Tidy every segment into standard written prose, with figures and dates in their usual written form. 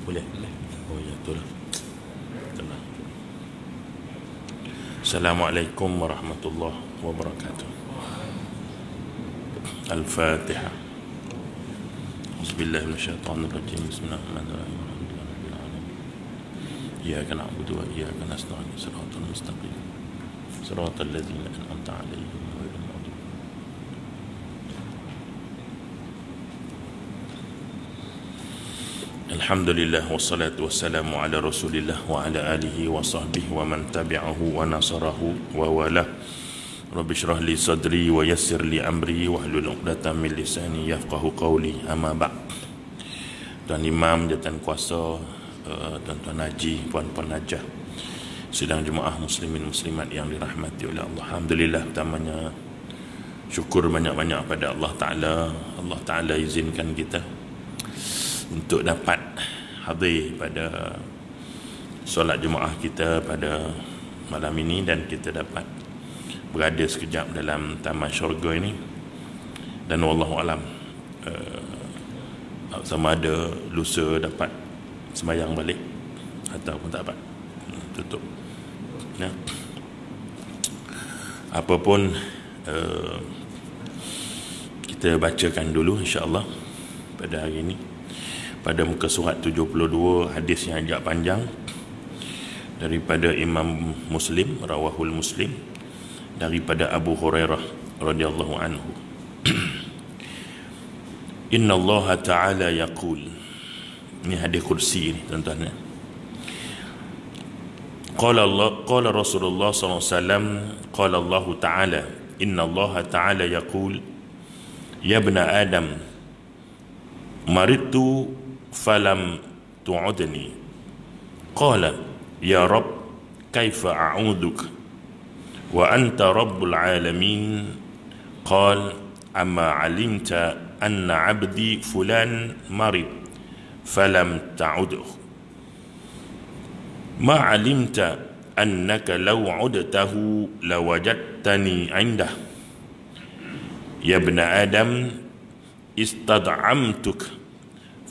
Boleh? Oh ya, betul lah. Tenang. Assalamualaikum warahmatullahi wabarakatuh. Al-Fatihah. Bismillahirrahmanirrahim. Bismillahirrahmanirrahim. Alhamdulillahirabbil alamin. Iyyaka na'budu wa iyyaka nasta'in. Shiratal mustaqim. Shiratal ladzina an'amta 'alaihim ghairil maghdubi. Alhamdulillah wassalatu wassalamu ala Rasulillah wa ala alihi wa sahbihi wa man tabi'ahu wa nasarahu wa wala. Rabbi shrah li sadri wa yassir li amri wa hlul 'uqdatam min lisani yafqahu qawli. Amma ba'd. Tuan Imam, Jawatan Kuasa, tuan-tuan haji, puan-puan hajah, sidang jemaah muslimin muslimat yang dirahmati oleh Allah. Alhamdulillah, pertamanya syukur banyak-banyak pada Allah Ta'ala. Allah Ta'ala izinkan kita untuk dapat hadir pada solat jemaah kita pada malam ini, dan kita dapat berada sekejap dalam taman syurga ini. Dan wallahu alam, sama ada lusa dapat sembahyang balik ataupun tak dapat, tutup ya. Apapun, kita bacakan dulu insya-Allah pada hari ini pada muka surat 72, hadis yang agak panjang daripada Imam Muslim, rawahul Muslim, daripada Abu Hurairah radhiyallahu anhu. Inna Allah Ta'ala yaqul. Ini hadis kursi ni tuan-tuan. Qala Rasulullah sallallahu alaihi wasallam, qala Allah Ta'ala, inna Allah Ta'ala yaqul, ya ibna Adam, maridtu falam tu'udni. Qala ya Rabb, kaifa a'uduk wa anta rabbul alamin. Qala amma alimta anna 'abdi fulan marid falam ta'udhu, ma 'alimta annaka law 'udtahu lawajadtani 'indah. Ya ibna Adam, istad'amtuk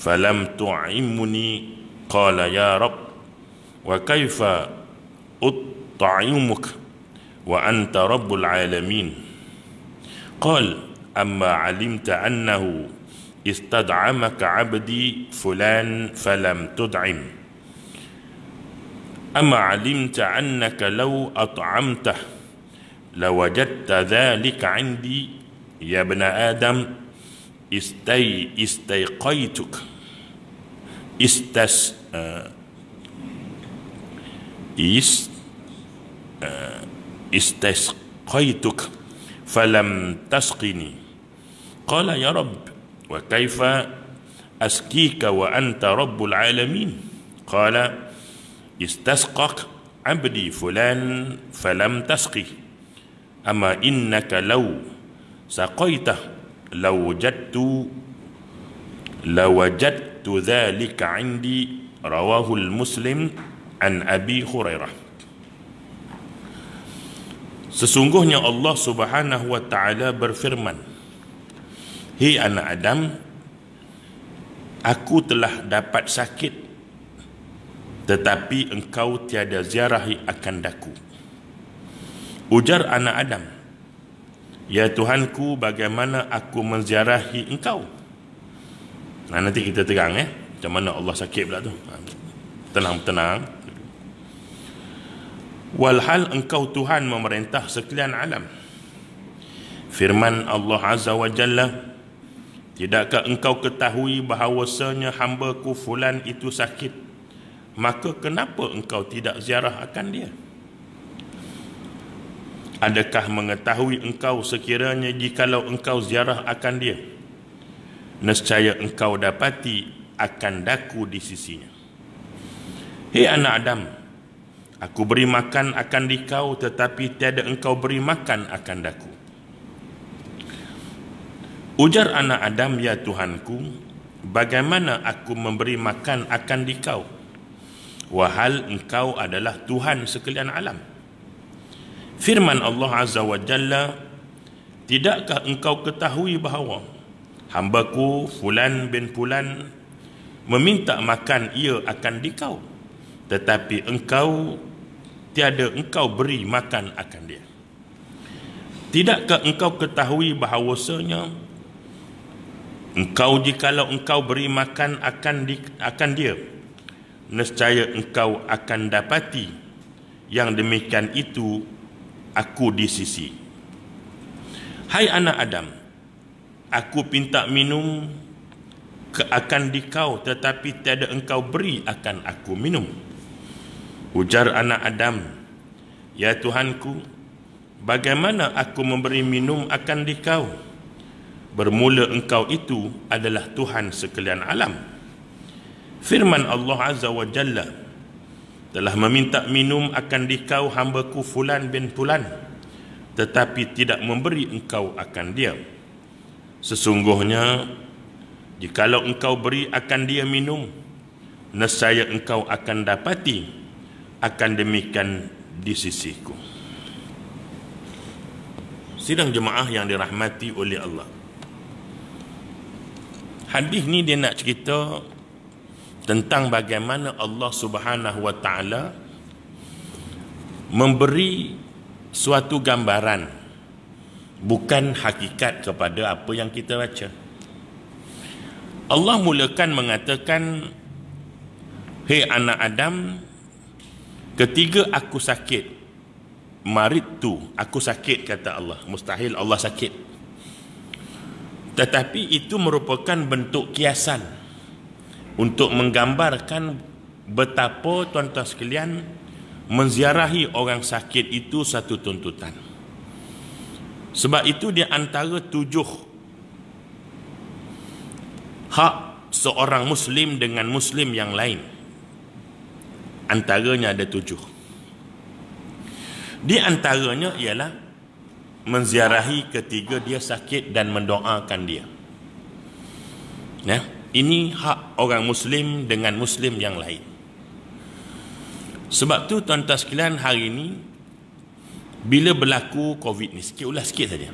falam tu'imuni. Qala ya Rabb, wa kaifa ut'imuk wa anta rabbul alamin. Qala amma 'alimta annahu istad'amaka 'abdi fulan falam tud'im, amma 'alimta annaka law at'amtah lawajadta dhalika 'indi. Ya ibna Adam, istayqaituk istasqaituk falam tasqini. Qala ya Rabb, wa kaifa askika wa anta rabbul alamin. Qala istasqak 'abdi fulan falam tasqi, amma innaka law saqaitah lawajadtu dhalika 'indi. Rawahul Muslim an Abi Hurairah. Sesungguhnya Allah Subhanahu wa ta'ala berfirman, hei anak Adam, aku telah dapat sakit, tetapi engkau tiada ziarahi akan daku. Ujar anak Adam, ya Tuhanku, bagaimana aku menziarahi engkau? Nah, nanti kita terang macam mana Allah sakit pula tu. Tenang. Walhal engkau Tuhan memerintah sekalian alam. Firman Allah Azza wa Jalla, tidakkah engkau ketahui bahawasanya hamba-Ku fulan itu sakit, maka kenapa engkau tidak ziarah akan dia? Adakah mengetahui engkau sekiranya jikalau engkau ziarah akan dia, nescaya engkau dapati akan daku di sisinya. Hei anak Adam, aku beri makan akan dikau, tetapi tiada engkau beri makan akan daku. Ujar anak Adam, ya Tuhanku, bagaimana aku memberi makan akan dikau, wahal engkau adalah Tuhan sekalian alam? Firman Allah Azza wa Jalla, tidakkah engkau ketahui bahawa hamba-Ku fulan bin fulan meminta makan ia akan dikau, tetapi engkau beri makan akan dia. Tidakkah engkau ketahui bahawasanya jikalau engkau beri makan akan dia, nescaya engkau akan dapati yang demikian itu aku di sisi. Hai anak Adam, aku pinta minum akan dikau, tetapi tiada engkau beri akan aku minum. Ujar anak Adam, ya Tuhanku, bagaimana aku memberi minum akan dikau? Bermula engkau itu adalah Tuhan sekalian alam. Firman Allah Azza wa Jalla, telah meminta minum akan dikau hambaku Fulan bin Fulan, tetapi tidak memberi engkau akan dia. Sesungguhnya jikalau engkau beri akan dia minum, nescaya engkau akan dapati akan demikian di sisiku. Sidang jemaah yang dirahmati oleh Allah, hadis ni dia nak cerita tentang bagaimana Allah Subhanahu wa taala memberi suatu gambaran, bukan hakikat kepada apa yang kita baca. Allah mulakan mengatakan, hei anak Adam, ketika aku sakit, maridtu, aku sakit, kata Allah. Mustahil Allah sakit. Tetapi itu merupakan bentuk kiasan untuk menggambarkan betapa tuan-tuan sekalian, menziarahi orang sakit itu satu tuntutan. Sebab itu di antara 7 hak seorang Muslim dengan Muslim yang lain, antaranya ada 7. Di antaranya ialah menziarahi ketika dia sakit dan mendoakan dia. Ini hak orang Muslim dengan Muslim yang lain. Sebab tu tuan-tuan sekalian, hari ini bila berlaku Covid ni, ulas sikit saja.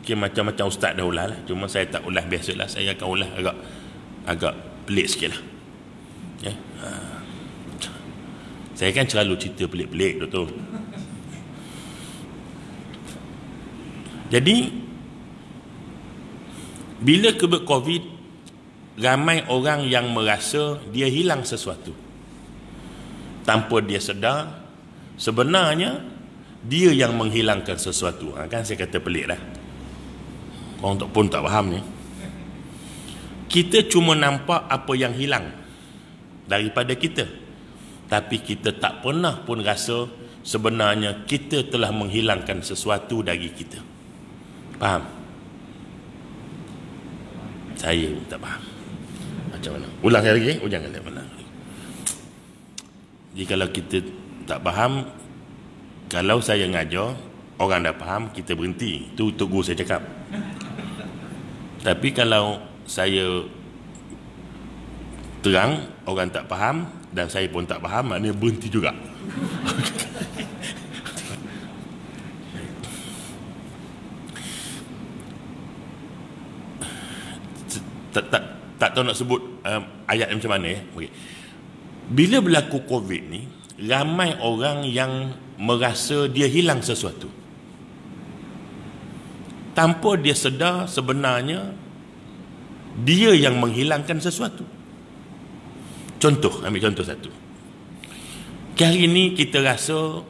Macam-macam ustaz dah ulas lah. Cuma saya tak ulas biasalah. Saya akan ulas agak pelik sikit lah. Saya kan selalu cerita pelik-pelik, betul. Jadi bila kena Covid, ramai orang yang merasa dia hilang sesuatu. Tanpa dia sedar, sebenarnya dia yang menghilangkan sesuatu. Kan saya kata pelik lah. Orang pun tak faham ni. Kita cuma nampak apa yang hilang daripada kita, tapi kita tak pernah pun rasa sebenarnya kita telah menghilangkan sesuatu dari kita. Faham? Saya tak faham. Macam mana? Ulang sekali lagi. Jangan ulang. Jadi kalau kita tak faham, kalau saya ngajar, orang dah faham, kita berhenti. Itu untuk guru saya cakap. Tapi kalau saya terang, orang tak faham dan saya pun tak faham, maknanya berhenti juga. Tak tahu nak sebut ayat macam mana ya. Okay. Bila berlaku Covid ni, ramai orang yang merasa dia hilang sesuatu. Tanpa dia sedar sebenarnya dia yang menghilangkan sesuatu. Contoh, ambil contoh satu. Hari ini kita rasa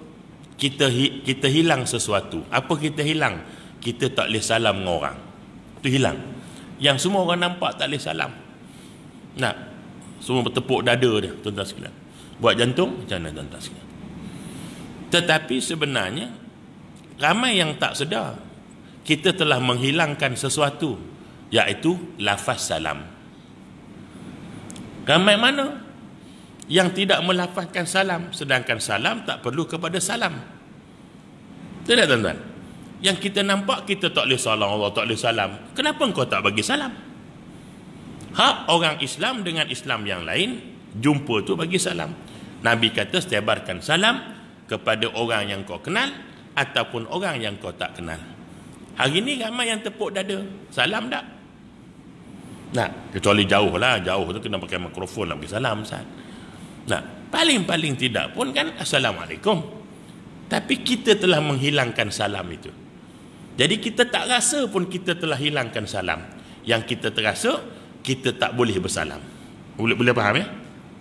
kita hilang sesuatu. Apa kita hilang? Kita tak boleh salam dengan orang. Itu hilang. Yang semua orang nampak tak boleh salam. Nak semua bertepuk dada dia, tuan-tuan sekalian. Buat jantung, macam mana tuan-tuan sekalian? Tetapi sebenarnya ramai yang tak sedar kita telah menghilangkan sesuatu, iaitu lafaz salam. Ramai mana yang tidak melafazkan salam, sedangkan salam tak perlu kepada salam. Tidak tuan-tuan? Yang kita nampak kita tak boleh salam, Allah tak boleh salam. Kenapa engkau tak bagi salam? Hak orang Islam dengan Islam yang lain, jumpa tu bagi salam. Nabi kata sebarkan salam kepada orang yang kau kenal ataupun orang yang kau tak kenal. Hari ni ramai yang tepuk dada. Salam tak? Nah, kecuali jauh lah, jauh tu kena pakai mikrofon nak bagi salam, Ustaz. Nah, paling-paling tidak pun kan Assalamualaikum. Tapi kita telah menghilangkan salam itu. Jadi kita tak rasa pun kita telah hilangkan salam. Yang kita terasa, kita tak boleh bersalam. Boleh faham ya?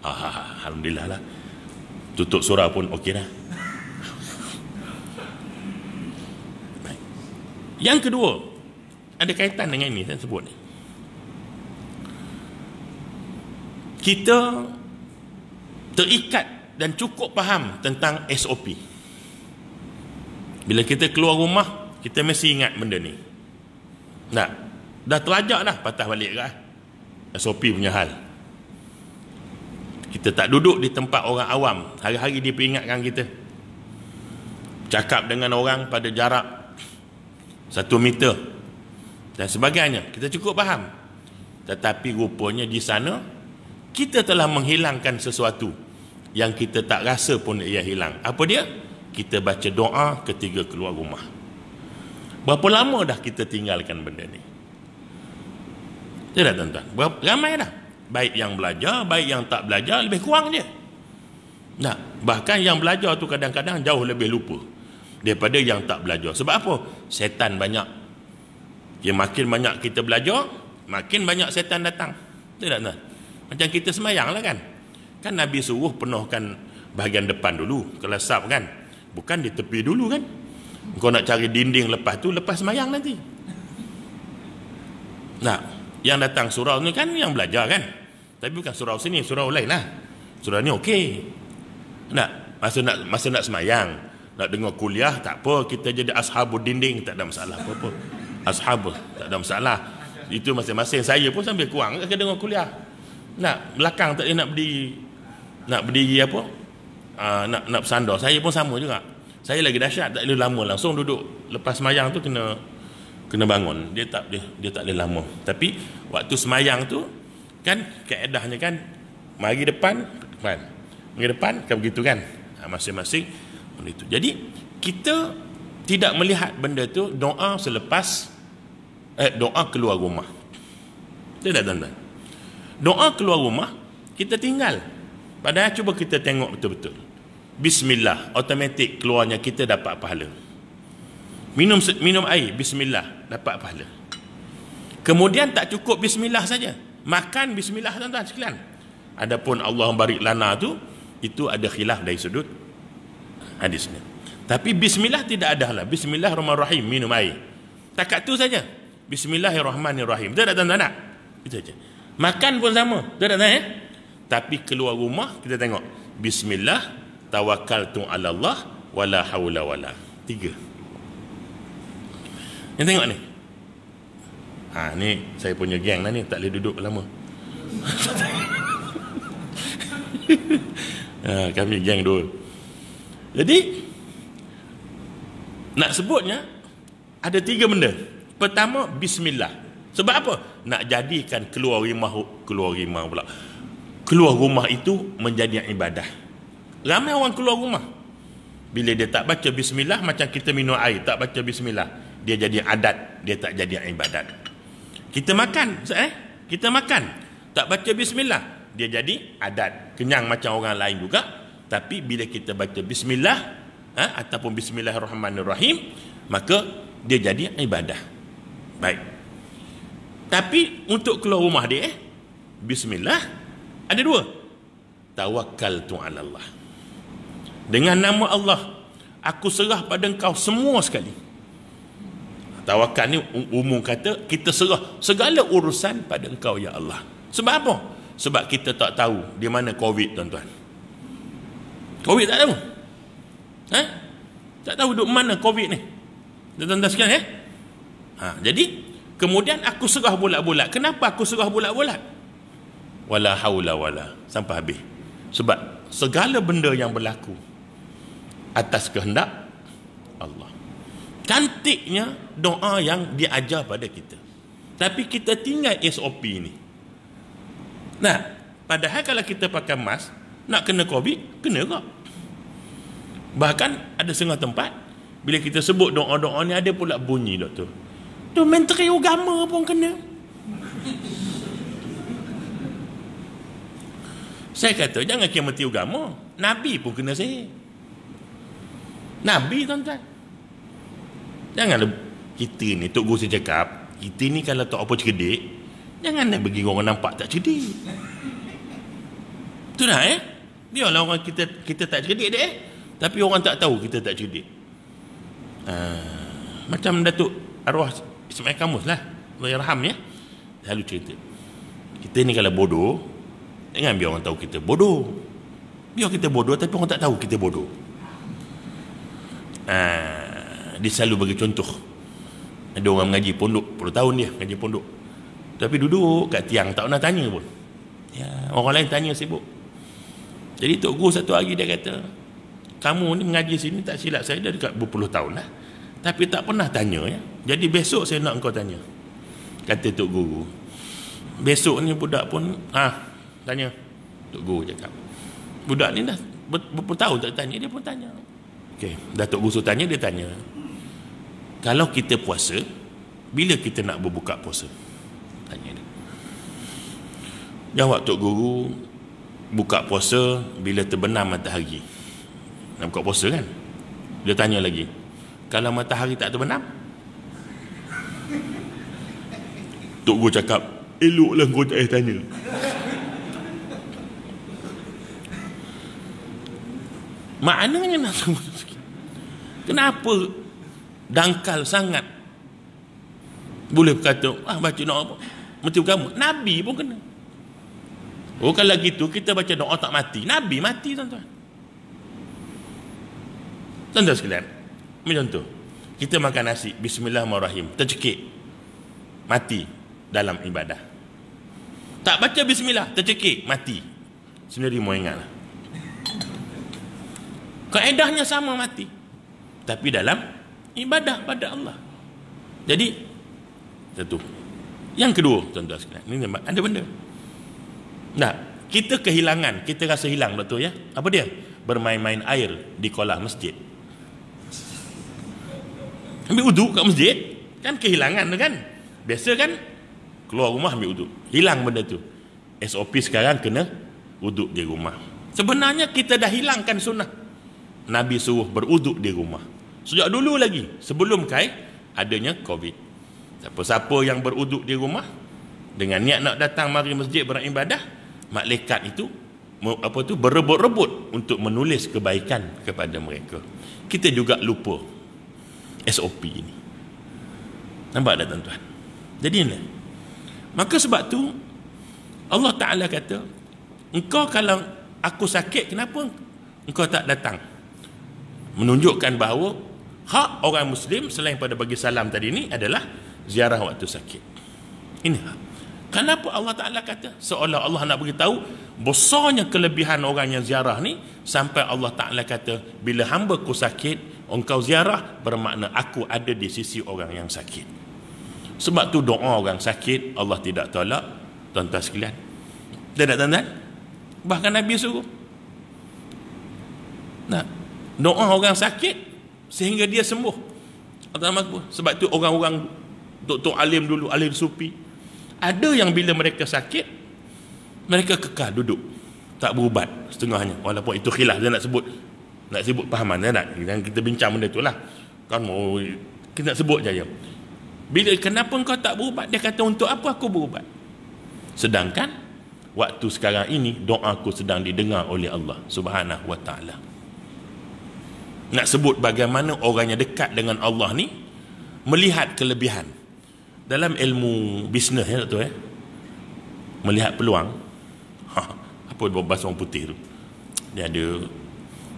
Alhamdulillah lah. Tutup surah pun okey dah. Baik. Yang kedua, ada kaitan dengan ini saya sebut ni. Kita terikat dan cukup faham tentang SOP. Bila kita keluar rumah, kita mesti ingat benda ni. Nah, dah terajak dah patah balik ke SOP punya hal. Kita tak duduk di tempat orang awam. Hari-hari dia peringatkan kita. Cakap dengan orang pada jarak 1 meter dan sebagainya. Kita cukup faham. Tetapi rupanya di sana kita telah menghilangkan sesuatu yang kita tak rasa pun ia hilang. Apa dia? Kita baca doa ketika keluar rumah. Berapa lama dah kita tinggalkan benda ni? Tidak, tuan-tuan. Ramai dah. Baik yang belajar, baik yang tak belajar, lebih kurang je. Nah, bahkan yang belajar tu kadang-kadang jauh lebih lupa daripada yang tak belajar. Sebab apa? Setan banyak. Ya, makin banyak kita belajar, makin banyak setan datang. Tidak, tuan. Macam kita semayang lah kan. Kan Nabi suruh penuhkan bahagian depan dulu. Kalau saf kan. Bukan di tepi dulu kan. Kau nak cari dinding lepas tu, lepas semayang nanti. Nah, yang datang surau ni kan yang belajar kan. Tapi bukan surau sini, surau lain lah. Surau ni okey. Nah, masa nak semayang, nak dengar kuliah, tak apa. Kita jadi ashabul dinding, tak ada masalah apa-apa. Ashab, tak ada masalah. Itu masing-masing. Saya pun sambil kurang ke dengar kuliah. Nak belakang tak dia nak berdiri apa? Nak bersandar. Saya pun sama juga. Saya lagi dahsyat, tak boleh lama, langsung duduk. Lepas semayang tu kena bangun. Dia tak boleh lama. Tapi waktu semayang tu kan kaedahnya kan mari depan. Mari depan kan begitu kan. Masing-masing begitu. Jadi kita tidak melihat benda tu doa selepas doa keluar rumah. Tidak, tuan-tuan. Doa keluar rumah kita tinggal. Padahal cuba kita tengok betul-betul. Bismillah, automatik keluarnya kita dapat pahala. Minum air, bismillah, dapat pahala. Kemudian tak cukup bismillah saja. Makan bismillah, tuan-tuan sekalian. Adapun Allah barik lana tu, itu ada khilaf dari sudut hadisnya. Tapi bismillah tidak ada lah. Bismillahirrahmanirrahim, minum air. Takat tu saja. Bismillahirrahmanirrahim. Itu tak, tuan-tuan nak? Itu saja. Makan pun sama. Itu tak, tuan-tuan ya? Tapi keluar rumah kita tengok bismillah tawakkaltu ala Allah wala haula wala. 3. Yang tengok ni. Ni saya punya geng lah ni, tak boleh duduk lama. Kami geng 2. Jadi nak sebutnya ada 3 benda. Pertama, bismillah. Sebab apa? Nak jadikan keluar rumah itu menjadi ibadah. Ramai orang keluar rumah, bila dia tak baca bismillah, macam kita minum air tak baca bismillah, dia jadi adat, dia tak jadi ibadat. Kita makan, tak baca bismillah, dia jadi adat, kenyang macam orang lain juga. Tapi bila kita baca bismillah ataupun bismillahirrahmanirrahim, maka dia jadi ibadah. Baik. Tapi untuk keluar rumah dia, bismillah, ada 2. Tawakkaltu ala Allah. Dengan nama Allah, aku serah pada engkau semua sekali. Tawakal ni umum kata, kita serah segala urusan pada engkau ya Allah. Sebab apa? Sebab kita tak tahu di mana COVID, tuan-tuan. COVID tak tahu. Tak tahu duduk mana COVID ni. Tuan-tuan sekalian jadi kemudian aku serah bulat-bulat. Kenapa aku serah bulat-bulat? Wala haula wala, sampai habis. Sebab segala benda yang berlaku atas kehendak Allah. Cantiknya doa yang diajar pada kita. Tapi kita tinggal SOP ni. Nah, padahal kalau kita pakai mask, nak kena COVID, kena kok. Bahkan ada setengah tempat, bila kita sebut doa-doa ni, ada pula bunyi, doktor. Tu menteri agama pun kena. Saya kata jangan kira mati agama. Nabi pun kena sihir. Nabi, tuan-tuan. Janganlah kita ni, Tok Guru saya cakap, kita ni kalau tak apa cerdik, janganlah bagi orang nampak tak cerdik. Betul tak Biarlah orang kita tak cerdik deh, tapi orang tak tahu kita tak cerdik. Macam Datuk Arwah Ismail Kamus lah, Allahyarham ya, selalu cerita, kita ni kalau bodoh, jangan biar orang tahu kita bodoh. Biar kita bodoh tapi orang tak tahu kita bodoh. Dia selalu bagi contoh. Ada orang mengaji pondok, 10 tahun dia mengaji pondok, tapi duduk kat tiang tak pernah tanya pun ya, orang lain tanya sibuk. Jadi Tok Guru satu hari dia kata, kamu ni mengaji sini tak silap saya dah dekat berpuluh tahun lah, tapi tak pernah tanya ya. Jadi besok saya nak engkau tanya. Kata Tok Guru, besok ni budak pun tanya. Tok Guru cakap, budak ni dah berpuluh tahun tak tanya, dia pun tanya. Okey, dah Tok Guru suruh tanya, dia tanya, kalau kita puasa, bila kita nak berbuka puasa? Tanya dia. Jawab Tok Guru, buka puasa bila terbenam matahari. Nak buka puasa kan? Dia tanya lagi, kalau matahari tak terbenam? Tok Guru cakap, eloklah kau tak payah tanya. Maknanya nak kenapa dangkal sangat boleh berkata baca doa apa mati agama? Nabi pun kena. Kalau gitu kita baca doa tak mati, Nabi mati, tuan-tuan. Tuan-tuan sekalian, contoh kita makan nasi, bismillahirrahmanirrahim, tercekik, mati dalam ibadah. Tak baca bismillah, tercekik, mati. Sendiri mau ingatlah, kaedahnya sama, mati, tapi dalam ibadah pada Allah. Jadi satu. Yang kedua, tuan-tuan sekalian, ini ada benda. Nah, kita kehilangan, kita rasa hilang, betul ya? Apa dia? Bermain-main air di kolam masjid. Ambil wuduk kat masjid, kan kehilangan tu kan? Biasa kan keluar rumah ambil wuduk. Hilang benda tu. SOP sekarang kena wuduk di rumah. Sebenarnya kita dah hilangkan sunnah. Nabi suruh berwuduk di rumah. Sejak dulu lagi, sebelum adanya COVID. Siapa-siapa yang berwuduk di rumah dengan niat nak datang mari masjid beribadah, malaikat itu berebut-rebut untuk menulis kebaikan kepada mereka. Kita juga lupa SOP ini. Nampak tak, tuan-tuan? Jadi ini. Maka sebab tu Allah Ta'ala kata, engkau kalau aku sakit, kenapa engkau tak datang? Menunjukkan bahawa hak orang Muslim selain pada bagi salam tadi ni adalah ziarah waktu sakit. Ini hak. Kenapa Allah Ta'ala kata? Seolah Allah nak beritahu besarnya kelebihan orang yang ziarah ni, sampai Allah Ta'ala kata, bila hamba ku sakit, engkau ziarah, bermakna aku ada di sisi orang yang sakit. Sebab tu doa orang sakit Allah tidak tolak, tuan-tuan sekalian. Tidak, tuan-tuan? Bahkan Nabi suruh. Nah, doa orang sakit sehingga dia sembuh. Sebab tu orang-orang doktor alim dulu, alim sufi, ada yang bila mereka sakit, mereka kekal duduk, tak berubat setengahnya. Walaupun itu khilaf, dia nak sebut pahaman, dia nak, dan kita bincang benda tu lah. Kan mau kita nak sebut je. Bila kenapa kau tak berubat? Dia kata, untuk apa aku berubat? Sedangkan waktu sekarang ini doa aku sedang didengar oleh Allah Subhanahu wa ta'ala. Nak sebut bagaimana orang yang dekat dengan Allah ni melihat kelebihan. Dalam ilmu bisnes ya, tu melihat peluang. Apa bahasa orang putih tu? Dia ada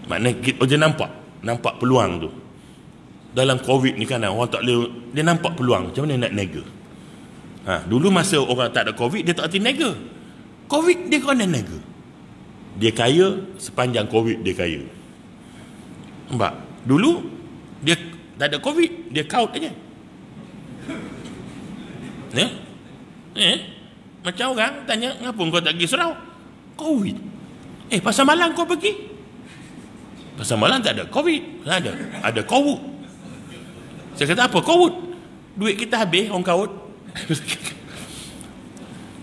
makna dia nampak peluang tu. Dalam COVID ni kan orang tak boleh, dia nampak peluang, macam mana nak niaga. Dulu masa orang tak ada COVID, dia tak erti niaga. COVID dia kena niaga. Dia kaya sepanjang COVID, dia kaya. Nampak? Dulu dia tak ada COVID, dia kaut aja. Macam orang tanya, kenapa kau tak pergi surau? COVID. Pasar malam kau pergi? Pasar malam tak ada COVID. Ada COVID. Saya kata, apa COVID? Duit kita habis, orang kaut.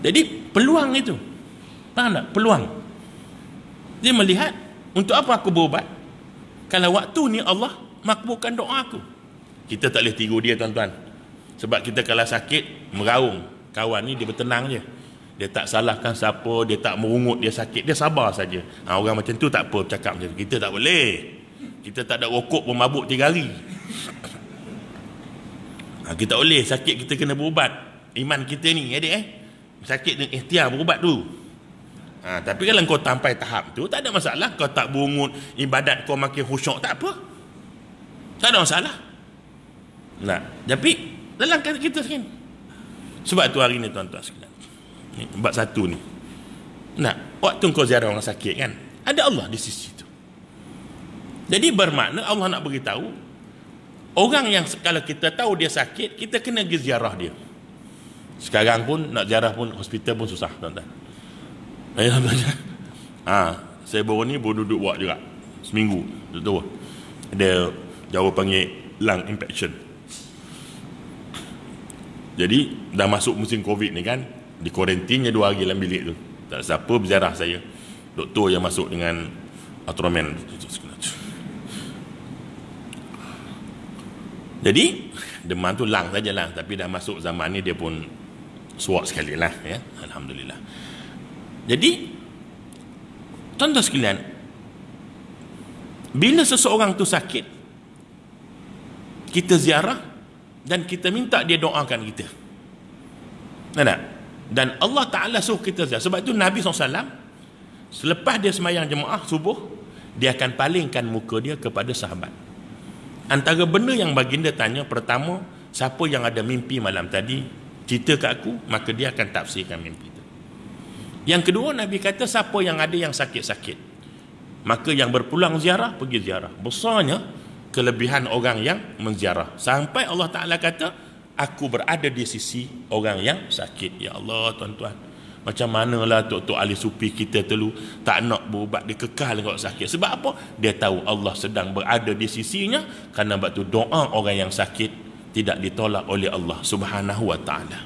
Jadi peluang itu, faham tak? Peluang. Dia melihat, untuk apa aku berubat kalau waktu ni Allah makbulkan doa aku. Kita tak boleh tiru dia tuan-tuan, sebab kita kalau sakit meraung, kawan ni dia bertenang je, dia tak salahkan siapa, dia tak merungut dia sakit, dia sabar saja. Orang macam tu tak apa cakap macam tu. Kita tak boleh, kita tak ada rokok pun mabuk 3 hari. Kita tak boleh, sakit kita kena berubat. Iman kita ni adik sakit dengan ikhtiar berubat tu. Tapi kalau kau sampai tahap tu, tak ada masalah. Kau tak berungut, ibadat kau makin khusyuk, tak apa, tak ada masalah. Tapi dalam kita sekian. Sebab tu hari ni tuan-tuan sekalian, bab satu ni, waktu kau ziarah orang sakit kan, ada Allah di sisi tu. Jadi bermakna Allah nak beritahu orang yang kalau kita tahu dia sakit, kita kena pergi ziarah dia. Sekarang pun nak ziarah pun hospital pun susah tuan-tuan. Saya baru ni duduk buat juga seminggu tu, ada Jawa panggil lung infection. Jadi dah masuk musim Covid ni kan, di kuarantinnya 2 hari dalam bilik tu, tak ada siapa berziarah saya. Doktor yang masuk dengan Ultraman. Jadi demam tu lung sajalah, tapi dah masuk zaman ni dia pun suak sekali lah ya. Alhamdulillah. Jadi tuan-tuan sekalian, bila seseorang tu sakit, kita ziarah dan kita minta dia doakan kita. Dan Allah Ta'ala suruh kita ziarah. Sebab itu Nabi SAW selepas dia semayang jemaah subuh, dia akan palingkan muka dia kepada sahabat. Antara benda yang baginda tanya, pertama, siapa yang ada mimpi malam tadi, cerita kat aku, maka dia akan tafsirkan mimpi itu. Yang kedua, Nabi kata siapa yang ada yang sakit-sakit, maka yang berpulang ziarah, pergi ziarah. Besarnya kelebihan orang yang menziarah, sampai Allah Ta'ala kata, aku berada di sisi orang yang sakit. Ya Allah tuan-tuan, macam manalah tok-tok ahli sufi kita dulu tak nak berubat, dia kekal kalau sakit. Sebab apa? Dia tahu Allah sedang berada di sisinya. Kerana sebab tu doa orang yang sakit tidak ditolak oleh Allah Subhanahu wa Ta'ala.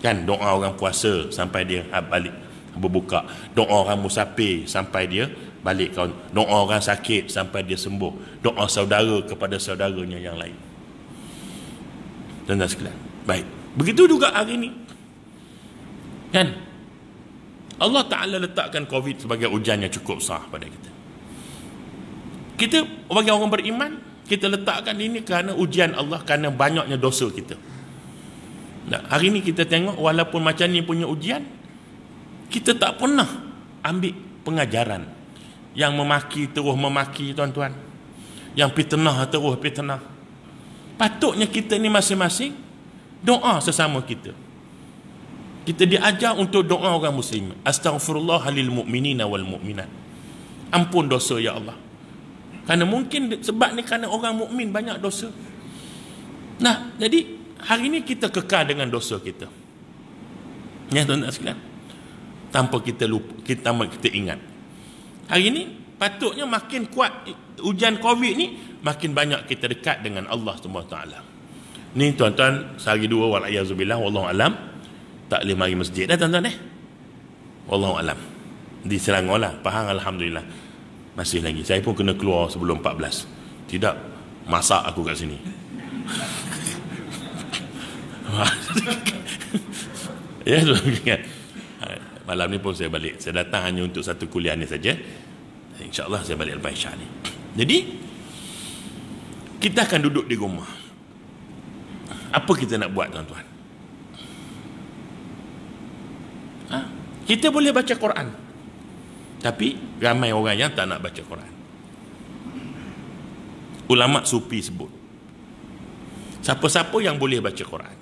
Kan doa orang puasa sampai dia balik berbuka, doa orang musafir sampai dia balik kawan, doa orang sakit sampai dia sembuh, doa saudara kepada saudaranya yang lain. Dan sekalian, baik, begitu juga hari ini kan, Allah Ta'ala letakkan Covid sebagai ujian yang cukup besar pada kita. Kita bagi orang beriman, kita letakkan ini kerana ujian Allah, kerana banyaknya dosa kita. Hari ini kita tengok, walaupun macam ni punya ujian, kita tak pernah ambil pengajaran. Yang memaki terus memaki tuan-tuan, yang fitnah terus fitnah. Patutnya kita ni masing-masing doa sesama kita. Kita diajar untuk doa orang muslim. Astaghfirullah lil mu'minina wal mu'minat. Ampun dosa ya Allah. Kerana mungkin sebab ni kerana orang mukmin banyak dosa. Jadi hari ni kita kekal dengan dosa kita. Ya tuan-tuan sekalian, tanpa kita lupa, kita ingat. Hari ini patutnya makin kuat ujian Covid ni, makin banyak kita dekat dengan Allah SWT. Ni tuan-tuan, sehari dua wala'iyazubillah, wallahu alam, tak boleh mari masjid dah tuan-tuan wallahu alam. Di Selangor lah, Pahang alhamdulillah masih lagi. Saya pun kena keluar sebelum 14. Tidak, masak aku kat sini. Ya tuan-tuan, malam ni pun saya balik. Saya datang hanya untuk satu kuliah ni saja. InsyaAllah saya balik lepas Isyak ni. Jadi kita akan duduk di rumah. Apa kita nak buat tuan-tuan? Kita boleh baca Quran, tapi ramai orang yang tak nak baca Quran. Ulama sufi sebut, siapa-siapa yang boleh baca Quran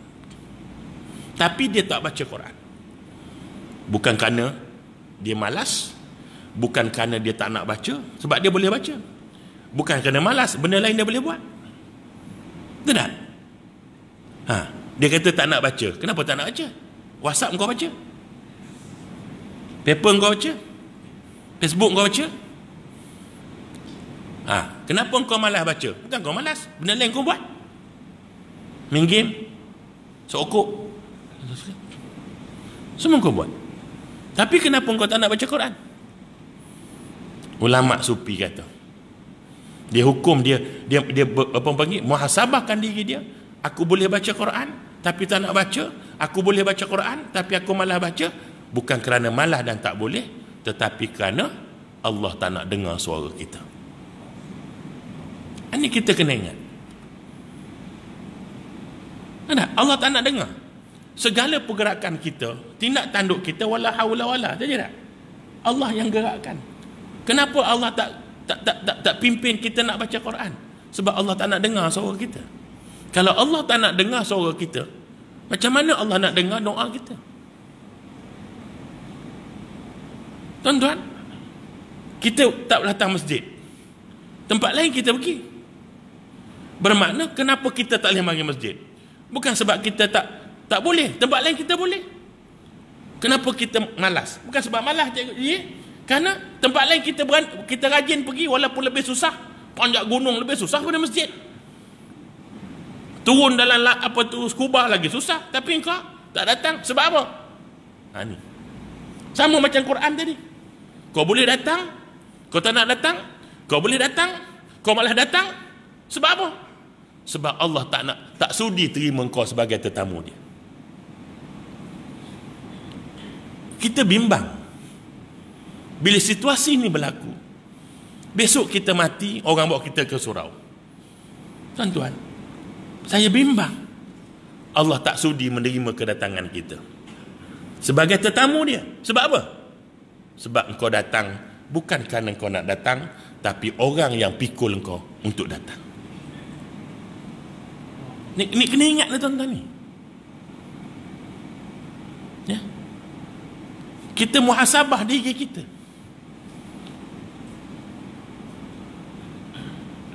tapi dia tak baca Quran, bukan kerana dia malas, bukan kerana dia tak nak baca, sebab dia boleh baca. Bukan kerana malas, benda lain dia boleh buat. Betul tak? Dia kata tak nak baca. Kenapa tak nak baca? WhatsApp kau baca, paper kau baca, Facebook kau baca. Kenapa kau malas baca? Bukan kau malas, benda lain kau buat. Main game, sokok, semua kau buat. Tapi kenapa kau tak nak baca Quran? Ulama sufi kata, dia hukum dia apa panggil, muhasabahkan diri dia. Aku boleh baca Quran tapi tak nak baca, aku boleh baca Quran tapi aku malah baca, bukan kerana malah dan tak boleh, tetapi kerana Allah tak nak dengar suara kita. Ini kita kena ingat. Allah tak nak dengar segala pergerakan kita, tindak tanduk kita, wala haula wala, saja tak? Allah yang gerakkan. Kenapa Allah tak pimpin kita nak baca Quran? Sebab Allah tak nak dengar suara kita. Kalau Allah tak nak dengar suara kita, macam mana Allah nak dengar doa kita? Tuan-tuan, kita tak datang masjid, tempat lain kita pergi. Bermakna kenapa kita tak boleh mari masjid? Bukan sebab kita tak boleh, tempat lain kita boleh. Kenapa kita malas? Bukan sebab malas, kerana tempat lain kita rajin pergi, walaupun lebih susah. Panjat gunung lebih susah daripada masjid. Turun dalam scuba lagi susah. Tapi engkau tak datang. Sebab apa? Ni sama macam Quran tadi. Kau boleh datang, kau tak nak datang. Kau boleh datang, kau malah datang. Sebab apa? Sebab Allah tak sudi terima kau sebagai tetamu dia. Kita bimbang bila situasi ini berlaku. Besok kita mati, orang bawa kita ke surau. Tuan-tuan, saya bimbang. Allah tak sudi menerima kedatangan kita sebagai tetamu dia. Sebab apa? Sebab engkau datang bukan kerana engkau nak datang, tapi orang yang pikul engkau untuk datang. Ni kena ingat lah tuan-tuan ni. Ya. Kita muhasabah diri kita.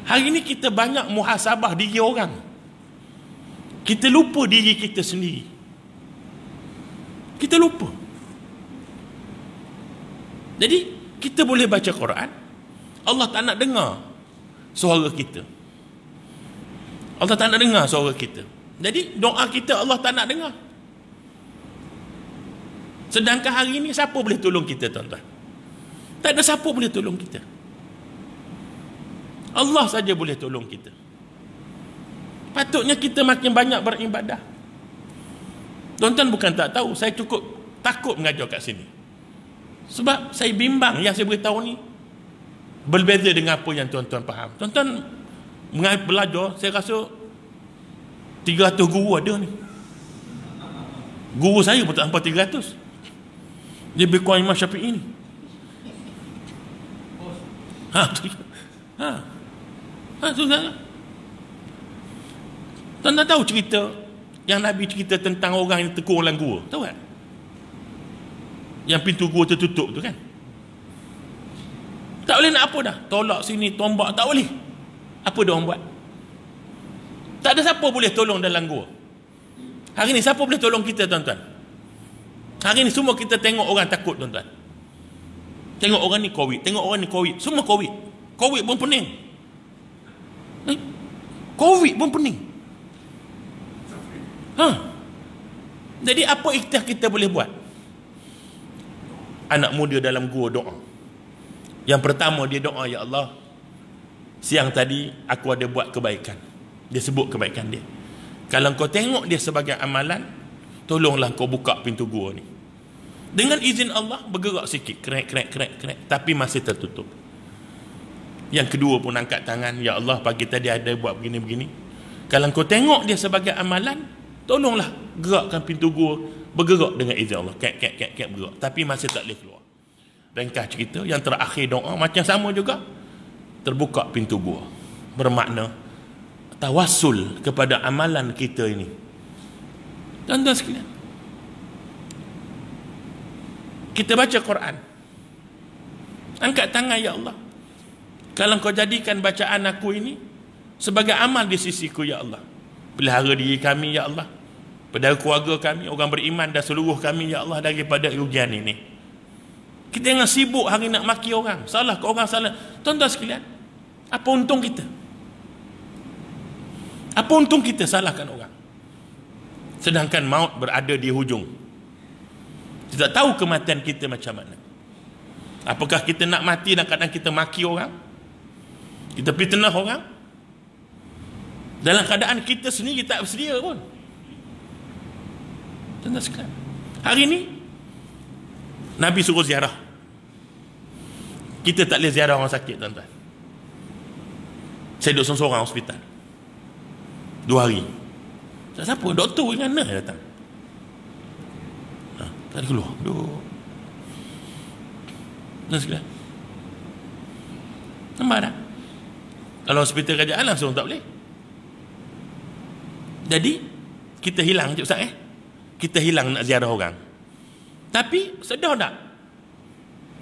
Hari ini kita banyak muhasabah diri orang. Kita lupa diri kita sendiri. Kita lupa. Jadi kita boleh baca Quran, Allah tak nak dengar suara kita. Allah tak nak dengar suara kita. Jadi doa kita Allah tak nak dengar. Sedangkan hari ini siapa boleh tolong kita, tuan-tuan? Tak ada siapa boleh tolong kita. Allah saja boleh tolong kita. Patutnya kita makin banyak beribadah. Tuan-tuan bukan tak tahu, saya cukup takut mengajar kat sini. Sebab saya bimbang yang saya beritahu ni berbeza dengan apa yang tuan-tuan faham. Tuan-tuan belajar, saya rasa 300 guru ada ni. Guru saya pun tak sampai 300. Dia lebih kurang Imam Syafi'i ni. Tuan-tuan tahu cerita yang Nabi cerita tentang orang yang tekun dalam gua? Tahu tak? Yang pintu gua tertutup tu kan? Tak boleh nak apa dah. Tolak sini, tombak, tak boleh. Apa dia orang buat? Tak ada siapa boleh tolong dalam gua. Hari ni siapa boleh tolong kita, tuan-tuan? Hari ni semua kita tengok orang takut, tuan-tuan. Tengok orang ni COVID, tengok orang ni COVID, semua COVID. COVID pun pening. COVID pun pening. Jadi apa ikhtiar kita boleh buat? Anak muda dalam gua doa. Yang pertama dia doa, ya Allah, siang tadi aku ada buat kebaikan. Dia sebut kebaikan dia. Kalau kau tengok dia sebagai amalan, tolonglah kau buka pintu gua ni. Dengan izin Allah bergerak sikit, krek, tapi masih tertutup. Yang kedua pun angkat tangan, ya Allah pagi tadi ada buat begini-begini. Kalau kau tengok dia sebagai amalan, tolonglah gerakkan pintu gua bergerak dengan izin Allah. Kek bergerak, tapi masih tak boleh keluar. Ringkas cerita, yang terakhir doa macam sama juga. Terbuka pintu gua. Bermakna tawassul kepada amalan kita ini. Tuan-tuan sekalian, kita baca Quran, angkat tangan, ya Allah, kalau kau jadikan bacaan aku ini sebagai amal di sisiku, ya Allah, pelihara diri kami, ya Allah, pelihara keluarga kami, orang beriman dan seluruh kami, ya Allah, daripada ujian ini. Kita jangan sibuk hari nak maki orang, salah ke orang salah. Tuan-tuan sekalian, apa untung kita? Apa untung kita salahkan orang? Sedangkan maut berada di hujung. Kita tak tahu kematian kita macam mana. Apakah kita nak mati dan kadang kita maki orang, kita fitnah orang, dalam keadaan kita sendiri tak bersedia pun? Tuan-tuan sekalian, hari ni Nabi suruh ziarah. Kita tak boleh ziarah orang sakit, tuan-tuan. Saya duduk seorang-seorang hospital 2 hari. Tak siapa, doktor dengan nurse datang. Tak ada keluar. Duduk. Tuan sekalian, nampak tak? Kalau hospital kerajaan langsung tak boleh. Jadi kita hilang je Ustaz, kita hilang nak ziarah orang. Tapi sedar tak,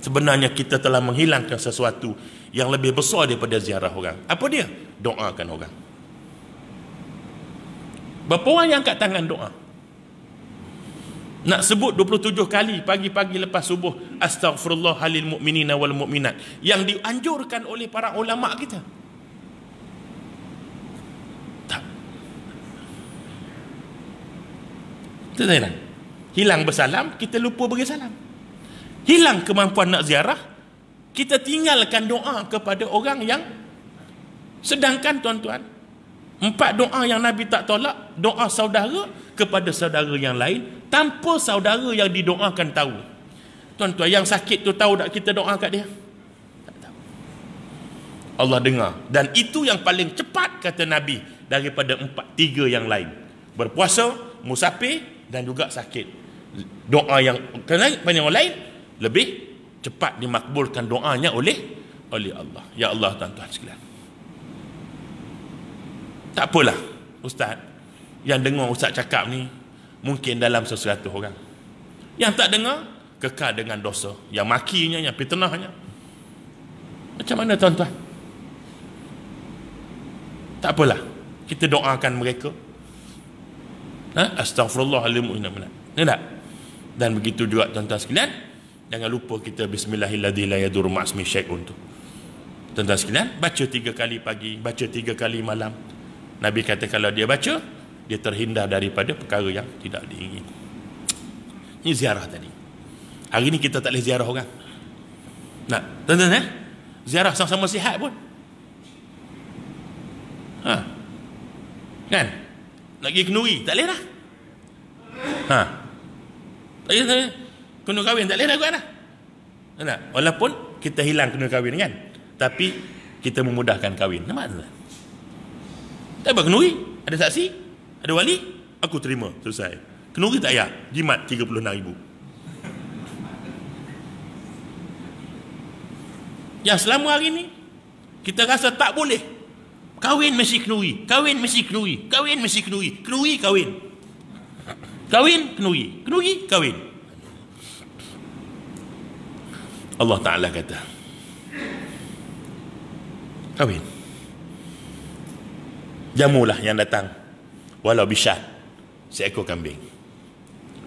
sebenarnya kita telah menghilangkan sesuatu yang lebih besar daripada ziarah orang. Apa dia? Doakan orang. Berapa orang yang angkat tangan doa? Nak sebut 27 kali pagi-pagi lepas subuh, astaghfirullah halil mu'minina wal mu'minat, yang dianjurkan oleh para ulama kita. Tak. Tidak. Hilang bersalam, kita lupa beri salam. Hilang kemampuan nak ziarah, kita tinggalkan doa kepada orang yang, sedangkan tuan-tuan, 4 doa yang Nabi tak tolak, doa saudara kepada saudara yang lain, tanpa saudara yang didoakan tahu. Tuan-tuan, yang sakit tu tahu tak kita doa kat dia? Tak tahu. Allah dengar. Dan itu yang paling cepat, kata Nabi, daripada 3 yang lain. Berpuasa, musafir dan juga sakit. Doa yang orang lain lebih cepat dimakbulkan doanya oleh Allah. Ya Allah, tuan-tuan sekalian, tak apalah Ustaz, yang dengar Ustaz cakap ni mungkin dalam 100 orang. Yang tak dengar kekal dengan dosa, yang makinya, yang fitnahnya. Macam mana tuan-tuan? Tak apalah, kita doakan mereka. Astaghfirullahaladzim. Tak? Dan begitu juga tuan-tuan sekalian, jangan lupa kita bismillahilladzi la yadurru ma'asmi syai'un tu. Tuan-tuan sekalian, baca 3 kali pagi, baca 3 kali malam. Nabi kata kalau dia baca, dia terhindar daripada perkara yang tidak diingini. Ini ziarah tadi. Hari ni kita tak boleh ziarah orang. Nak, tuan-tuan ziarah sama-sama sihat pun. Kan? Nak pergi kenuri, tak boleh dah. Tak boleh. Kena kahwin, tak boleh dah kot dah. Tak? Walaupun kita hilang kena kahwin kan, tapi kita memudahkan kahwin. Nampak tak? Tak apa kenuri, ada saksi, ada wali, aku terima, selesai. Kenuri tak payah, jimat 36,000. Yang selama hari ni kita rasa tak boleh, kahwin mesti kenuri, kahwin mesti kenuri, kahwin mesti kenuri, kenuri kahwin, kahwin kenuri, kenuri kahwin. Allah Ta'ala kata, kahwin, jamulah yang datang walau bisyat, seekor kambing.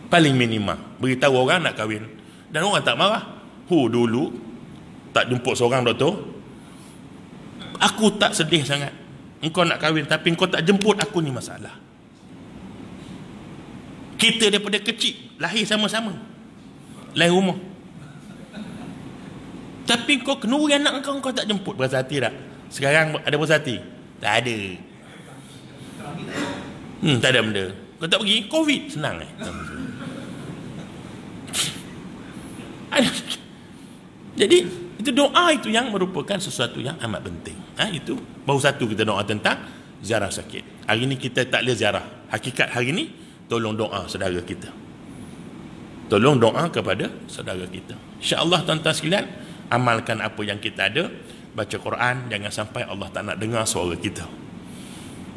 Paling minima beritahu orang nak kahwin, dan orang tak marah. Dulu tak jemput seorang doktor, aku tak sedih sangat engkau nak kahwin, tapi engkau tak jemput aku, ni masalah. Kita daripada kecil lahir sama-sama lain rumah, tapi kau kenuri anak engkau tak jemput. Berasa hati tak? Sekarang ada berasa hati? Tak ada. Tak ada benda. Kau tak pergi, Covid, senang Jadi itu doa itu yang merupakan sesuatu yang amat penting. Itu baru satu kita doa tentang ziarah sakit. Hari ni kita tak boleh ziarah. Hakikat hari ni, tolong doa saudara kita. Tolong doa kepada saudara kita. InsyaAllah tuan-tuan sekalian, amalkan apa yang kita ada. Baca Quran, jangan sampai Allah tak nak dengar suara kita.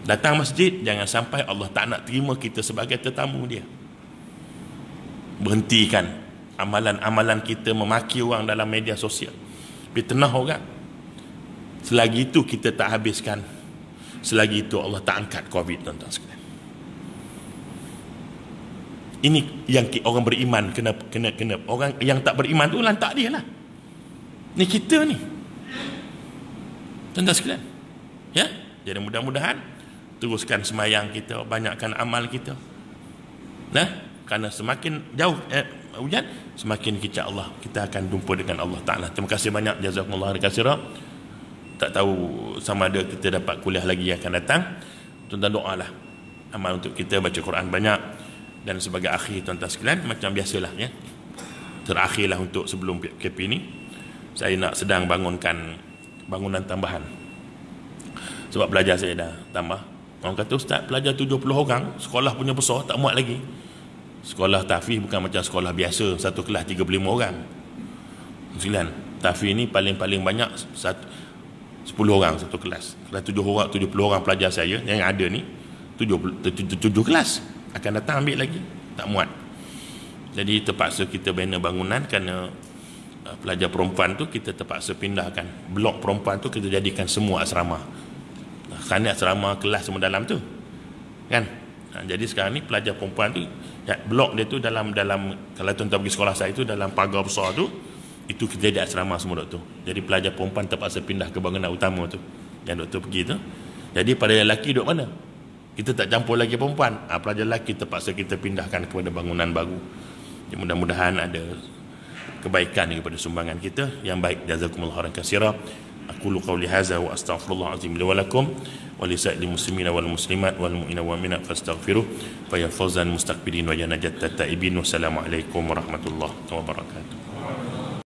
Datang masjid, jangan sampai Allah tak nak terima kita sebagai tetamu dia. Berhentikan amalan-amalan kita memaki orang dalam media sosial, fitnah orang. Selagi itu kita tak habiskan, selagi itu Allah tak angkat Covid, tuan-tuan sekalian. Ini yang orang beriman kena orang yang tak beriman tu lantak dia lah. Ni kita ni, tuan-tuan sekalian. Ya, jadi mudah-mudahan teruskan semayang kita, banyakkan amal kita. Kerana semakin jauh hujan, semakin kicap Allah, kita akan jumpa dengan Allah Ta'ala. Terima kasih banyak, jazakumullah khairan katsira. Tak tahu sama ada kita dapat kuliah lagi yang akan datang. Tuan-tuan doalah amal untuk kita baca Quran banyak. Dan sebagai akhir tuan-tuan sekalian, macam biasalah ya, terakhirlah untuk sebelum PKP ni, saya nak sedang bangunkan bangunan tambahan. Sebab pelajar saya dah tambah. Orang kata, ustaz, pelajar 70 orang, sekolah punya besar, tak muat lagi. Sekolah tahfiz bukan macam sekolah biasa, satu kelas 35 orang. Sekalian, tahfiz ni paling-paling banyak 10 orang satu kelas. Kelas 70 orang pelajar saya yang ada ni, 7 kelas akan datang ambil lagi, tak muat. Jadi terpaksa kita bina bangunan kerana pelajar perempuan tu kita terpaksa pindahkan. Blok perempuan tu kita jadikan semua asrama. Kerana asrama kelas semua dalam tu kan. Jadi sekarang ni pelajar perempuan tu ya, blok dia tu dalam kalau tuan-tuan pergi sekolah saya tu dalam pagar besar tu, itu kita jadi asrama semua doktor. Jadi pelajar perempuan terpaksa pindah ke bangunan utama tu yang doktor pergi tu. Jadi pada lelaki duduk mana? Kita tak campur lagi perempuan. Pelajar lelaki terpaksa kita pindahkan kepada bangunan baru. Jadi mudah-mudahan ada kebaikan daripada sumbangan kita yang baik. Jazakumullah khairan katsira. Aqulu qawli hadza wa astaghfirullah azim li wa lakum wa li sa'il muslimina wal muslimat wal mu'minina wal mu'minat fastaghfiruh fa ya fawzan mustaqbilin wa ya najat taibin. Wassalamu alaikum warahmatullahi wabarakatuh.